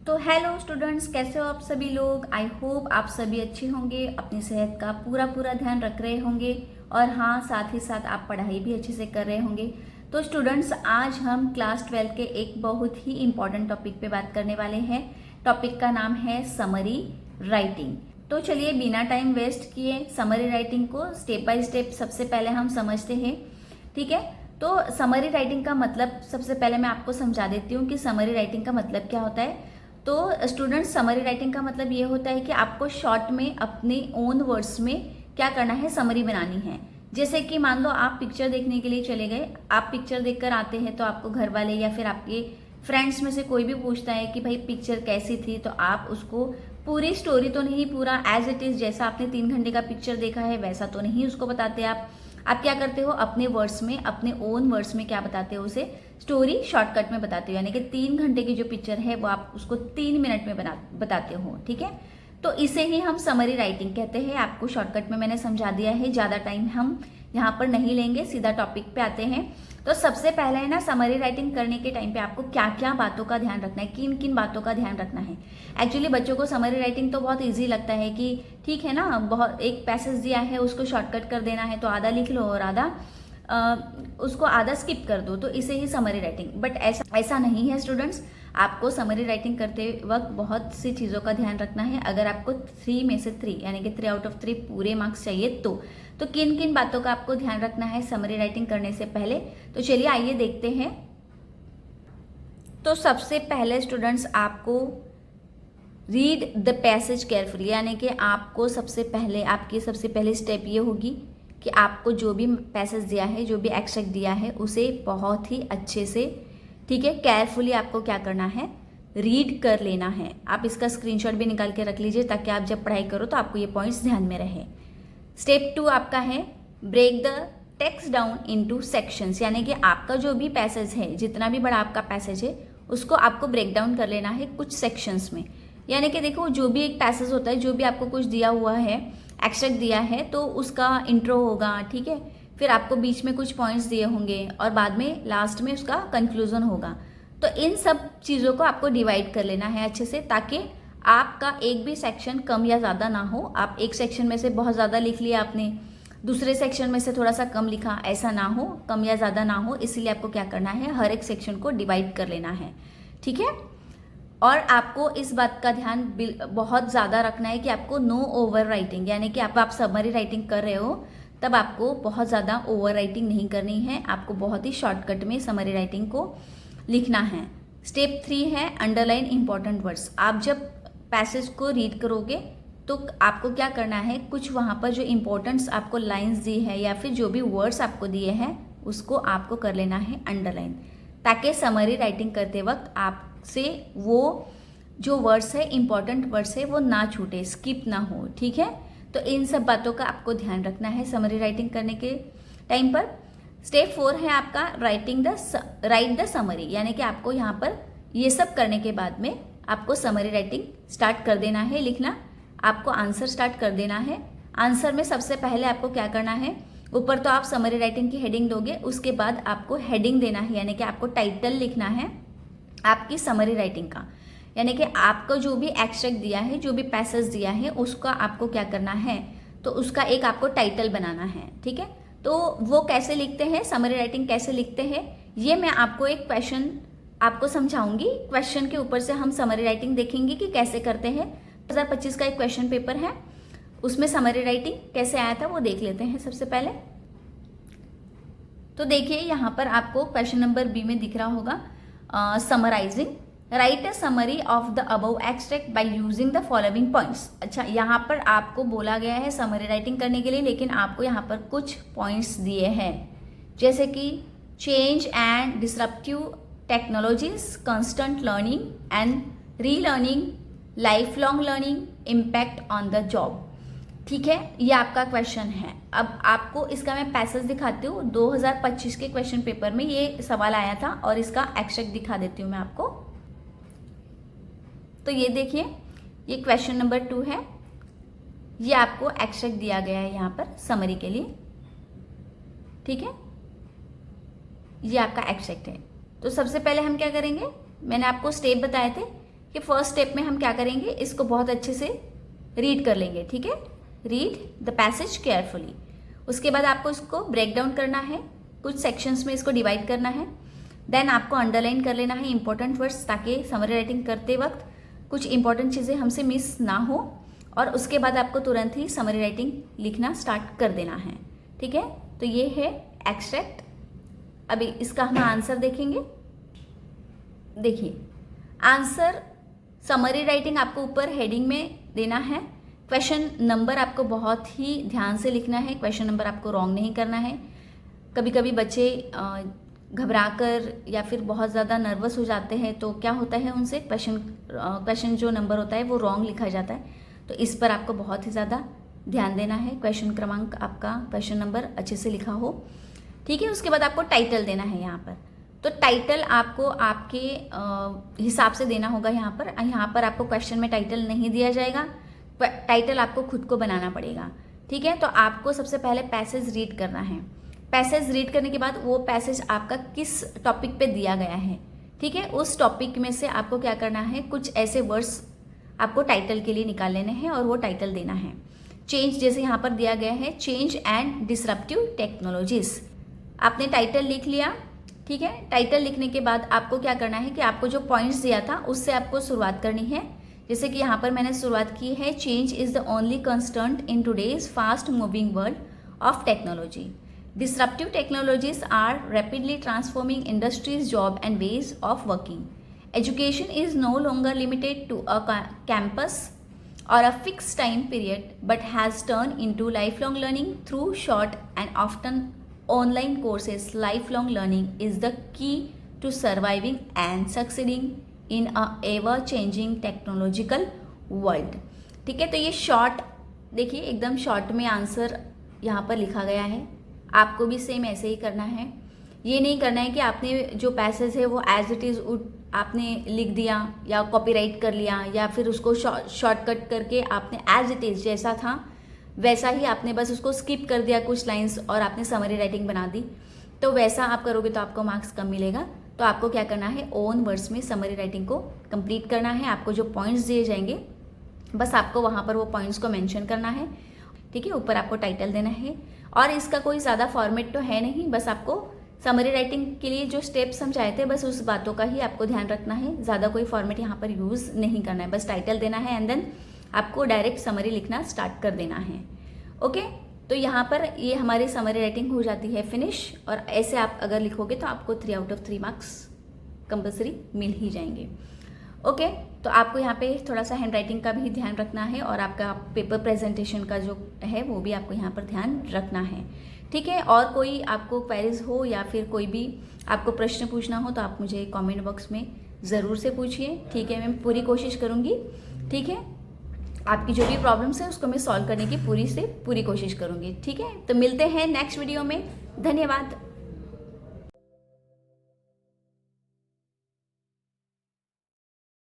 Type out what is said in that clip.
तो hello students, कैसे हो आप सभी लोग। आई होप आप सभी अच्छे होंगे, अपनी सेहत का पूरा पूरा ध्यान रख रहे होंगे और हाँ, साथ ही साथ आप पढ़ाई भी अच्छे से कर रहे होंगे। तो स्टूडेंट्स, आज हम क्लास 12 के एक बहुत ही इंपॉर्टेंट टॉपिक पे बात करने वाले हैं। टॉपिक का नाम है समरी राइटिंग। तो चलिए बिना टाइम वेस्ट किए समरी राइटिंग को स्टेप बाय स्टेप सबसे पहले हम समझते हैं। ठीक है, तो समरी राइटिंग का मतलब सबसे पहले मैं आपको समझा देती हूँ कि समरी राइटिंग का मतलब क्या होता है। तो स्टूडेंट्स, समरी राइटिंग का मतलब ये होता है कि आपको शॉर्ट में अपने ओन वर्ड्स में क्या करना है, समरी बनानी है। जैसे कि मान लो आप पिक्चर देखने के लिए चले गए, आप पिक्चर देखकर आते हैं तो आपको घर वाले या फिर आपके फ्रेंड्स में से कोई भी पूछता है कि भाई पिक्चर कैसी थी, तो आप उसको पूरी स्टोरी तो नहीं, पूरा एज इट इज जैसा आपने 3 घंटे का पिक्चर देखा है वैसा तो नहीं उसको बताते आप क्या करते हो, अपने वर्ड्स में, अपने ओन वर्ड्स में क्या बताते हो, उसे स्टोरी शॉर्टकट में बताते हो। यानी कि 3 घंटे की जो पिक्चर है वो आप उसको 3 मिनट में बताते हो। ठीक है, तो इसे ही हम समरी राइटिंग कहते हैं। आपको शॉर्टकट में मैंने समझा दिया है, ज़्यादा टाइम हम यहाँ पर नहीं लेंगे, सीधा टॉपिक पे आते हैं। तो सबसे पहले है ना, समरी राइटिंग करने के टाइम पे आपको क्या क्या बातों का ध्यान रखना है, किन किन बातों का ध्यान रखना है। एक्चुअली बच्चों को समरी राइटिंग तो बहुत ईजी लगता है कि ठीक है ना, बहुत एक पैसेज दिया है उसको शॉर्टकट कर देना है, तो आधा लिख लो और आधा उसको आधा स्किप कर दो, तो इसे ही समरी राइटिंग। बट ऐसा नहीं है स्टूडेंट्स, आपको समरी राइटिंग करते वक्त बहुत सी चीज़ों का ध्यान रखना है। अगर आपको 3 में से 3 यानी कि 3 आउट ऑफ 3 पूरे मार्क्स चाहिए तो किन किन बातों का आपको ध्यान रखना है समरी राइटिंग करने से पहले। तो चलिए आइए देखते हैं। तो सबसे पहले स्टूडेंट्स, आपको रीड द पैसेज केयरफुली, यानी कि आपको सबसे पहले आपकी सबसे पहली स्टेप ये होगी कि आपको जो भी पैसेज दिया है, जो भी एक्सट्रैक्ट दिया है, उसे बहुत ही अच्छे से, ठीक है, केयरफुली आपको क्या करना है, रीड कर लेना है। आप इसका स्क्रीनशॉट भी निकाल के रख लीजिए ताकि आप जब पढ़ाई करो तो आपको ये पॉइंट्स ध्यान में रहे। स्टेप 2 आपका है break the text down into sections, यानी कि आपका जो भी पैसेज है, जितना भी बड़ा आपका पैसेज है, उसको आपको ब्रेक डाउन कर लेना है कुछ सेक्शंस में। यानी कि देखो, जो भी एक पैसेज होता है, जो भी आपको कुछ दिया हुआ है, एक्सट्रैक्ट दिया है, तो उसका इंट्रो होगा, ठीक है, फिर आपको बीच में कुछ पॉइंट्स दिए होंगे और बाद में लास्ट में उसका कंक्लूजन होगा। तो इन सब चीज़ों को आपको डिवाइड कर लेना है अच्छे से, ताकि आपका एक भी सेक्शन कम या ज़्यादा ना हो। आप एक सेक्शन में से बहुत ज़्यादा लिख लिया आपने, दूसरे सेक्शन में से थोड़ा सा कम लिखा, ऐसा ना हो, कम या ज़्यादा ना हो। इसीलिए आपको क्या करना है, हर एक सेक्शन को डिवाइड कर लेना है। ठीक है, और आपको इस बात का ध्यान बहुत ज़्यादा रखना है कि आपको नो ओवर राइटिंग, यानी कि आप समरी राइटिंग कर रहे हो तब आपको बहुत ज़्यादा ओवर राइटिंग नहीं करनी है। आपको बहुत ही शॉर्टकट में समरी राइटिंग को लिखना है। स्टेप 3 है अंडरलाइन इंपॉर्टेंट वर्ड्स। आप जब पैसेज को रीड करोगे तो आपको क्या करना है, कुछ वहाँ पर जो इंपॉर्टेंट्स आपको लाइन्स दी है या फिर जो भी वर्ड्स आपको दिए हैं उसको आपको कर लेना है अंडरलाइन, ताकि समरी राइटिंग करते वक्त आपसे वो जो वर्ड्स है, इंपॉर्टेंट वर्ड्स है, वो ना छूटे, स्किप ना हो। ठीक है, तो इन सब बातों का आपको ध्यान रखना है समरी राइटिंग करने के टाइम पर। स्टेप 4 है आपका राइट द समरी, यानी कि आपको यहाँ पर ये सब करने के बाद में आपको समरी राइटिंग स्टार्ट कर देना है, लिखना। आपको आंसर स्टार्ट कर देना है। आंसर में सबसे पहले आपको क्या करना है, ऊपर तो आप समरी राइटिंग की हेडिंग दोगे, उसके बाद आपको हेडिंग देना है, यानी कि आपको टाइटल लिखना है आपकी समरी राइटिंग का। यानी कि आपको जो भी एक्सट्रैक्ट दिया है, जो भी पैसेज दिया है, उसका आपको क्या करना है, तो उसका एक आपको टाइटल बनाना है। ठीक है, तो वो कैसे लिखते हैं, समरी राइटिंग कैसे लिखते हैं, ये मैं आपको एक क्वेश्चन आपको समझाऊंगी। क्वेश्चन के ऊपर से हम समरी राइटिंग देखेंगे कि कैसे करते हैं। 2025 का एक क्वेश्चन पेपर है, उसमें समरी राइटिंग कैसे आया था वो देख लेते हैं सबसे पहले। तो देखिए, यहाँ पर आपको क्वेश्चन नंबर बी में दिख रहा होगा, summarising, write a summary of the above extract by using the following points. अच्छा, यहाँ पर आपको बोला गया है समरी राइटिंग करने के लिए, लेकिन आपको यहाँ पर कुछ पॉइंट्स दिए हैं, जैसे कि change and disruptive technologies, constant learning and relearning, life long learning, impact on the job. ठीक है, ये आपका क्वेश्चन है। अब आपको इसका मैं पैसेज दिखाती हूँ। 2025 के क्वेश्चन पेपर में ये सवाल आया था और इसका एक्सट्रैक्ट दिखा देती हूँ मैं आपको। तो ये देखिए, ये क्वेश्चन नंबर 2 है, ये आपको एक्सट्रैक्ट दिया गया है यहाँ पर समरी के लिए। ठीक है, ये आपका एक्सट्रैक्ट है। तो सबसे पहले हम क्या करेंगे, मैंने आपको स्टेप बताए थे कि फर्स्ट स्टेप में हम क्या करेंगे, इसको बहुत अच्छे से रीड कर लेंगे, ठीक है। Read the passage carefully. उसके बाद आपको इसको ब्रेक डाउन करना है, कुछ सेक्शंस में इसको डिवाइड करना है। देन आपको अंडरलाइन कर लेना है इंपॉर्टेंट वर्ड्स, ताकि समरी राइटिंग करते वक्त कुछ इंपॉर्टेंट चीज़ें हमसे मिस ना हो। और उसके बाद आपको तुरंत ही समरी राइटिंग लिखना स्टार्ट कर देना है, ठीक है। तो ये है एक्सट्रैक्ट। अभी इसका हम आंसर देखेंगे। देखिए आंसर समरी राइटिंग आपको ऊपर हेडिंग में देना है। क्वेश्चन नंबर आपको बहुत ही ध्यान से लिखना है, क्वेश्चन नंबर आपको रॉन्ग नहीं करना है। कभी कभी बच्चे घबराकर या फिर बहुत ज़्यादा नर्वस हो जाते हैं, तो क्या होता है उनसे क्वेश्चन जो नंबर होता है वो रॉन्ग लिखा जाता है। तो इस पर आपको बहुत ही ज़्यादा ध्यान देना है, क्वेश्चन क्रमांक आपका क्वेश्चन नंबर अच्छे से लिखा हो, ठीक है। उसके बाद आपको टाइटल देना है यहाँ पर। तो टाइटल आपको आपके हिसाब से देना होगा। यहाँ पर आपको क्वेश्चन में टाइटल नहीं दिया जाएगा, टाइटल आपको खुद को बनाना पड़ेगा, ठीक है। तो आपको सबसे पहले पैसेज रीड करना है। पैसेज रीड करने के बाद वो पैसेज आपका किस टॉपिक पे दिया गया है, ठीक है, उस टॉपिक में से आपको क्या करना है, कुछ ऐसे वर्ड्स आपको टाइटल के लिए निकाल लेने हैं और वो टाइटल देना है। चेंज, जैसे यहाँ पर दिया गया है चेंज एंड डिसरप्टिव टेक्नोलॉजीज, आपने टाइटल लिख लिया, ठीक है। टाइटल लिखने के बाद आपको क्या करना है कि आपको जो पॉइंट्स दिया था उससे आपको शुरुआत करनी है। जैसे कि यहाँ पर मैंने शुरुआत की है, change is the only constant in today's fast moving world of technology. Disruptive technologies are rapidly transforming industries, job and ways of working. Education is no longer limited to a campus or a fixed time period, but has turned into lifelong learning through short and often online courses. Lifelong learning is the key to surviving and succeeding in a ever-changing technological world. ठीक है, तो ये short देखिए, एकदम short में answer यहाँ पर लिखा गया है। आपको भी सेम ऐसे ही करना है। ये नहीं करना है कि आपने जो पैसेज है वो एज इट इज़ आपने लिख दिया या कॉपीराइट कर लिया, या फिर उसको शॉर्टकट करके आपने एज इट इज़ जैसा था वैसा ही आपने बस उसको स्किप कर दिया कुछ लाइंस और आपने समरी राइटिंग बना दी। तो वैसा आप करोगे तो आपको मार्क्स कम मिलेगा। तो आपको क्या करना है, ओन वर्ड्स में समरी राइटिंग को कंप्लीट करना है। आपको जो पॉइंट्स दिए जाएंगे बस आपको वहाँ पर वो पॉइंट्स को मेंशन करना है, ठीक है। ऊपर आपको टाइटल देना है और इसका कोई ज़्यादा फॉर्मेट तो है नहीं, बस आपको समरी राइटिंग के लिए जो स्टेप्स समझाए थे बस उस बातों का ही आपको ध्यान रखना है। ज़्यादा कोई फॉर्मेट यहाँ पर यूज़ नहीं करना है, बस टाइटल देना है एंड देन आपको डायरेक्ट समरी लिखना स्टार्ट कर देना है। ओके, तो यहाँ पर ये हमारी समरी राइटिंग हो जाती है फिनिश। और ऐसे आप अगर लिखोगे तो आपको 3 आउट ऑफ 3 मार्क्स कंपल्सरी मिल ही जाएंगे। ओके, तो आपको यहाँ पे थोड़ा सा हैंड राइटिंग का भी ध्यान रखना है और आपका पेपर प्रेजेंटेशन का जो है वो भी आपको यहाँ पर ध्यान रखना है, ठीक है। और कोई आपको क्वेरीज हो या फिर कोई भी आपको प्रश्न पूछना हो तो आप मुझे कमेंट बॉक्स में ज़रूर से पूछिए, ठीक है। मैं पूरी कोशिश करूँगी, ठीक है। आपकी जो भी प्रॉब्लम्स है उसको मैं सॉल्व करने की पूरी से पूरी कोशिश करूँगी, ठीक है। तो मिलते हैं नेक्स्ट वीडियो में। धन्यवाद।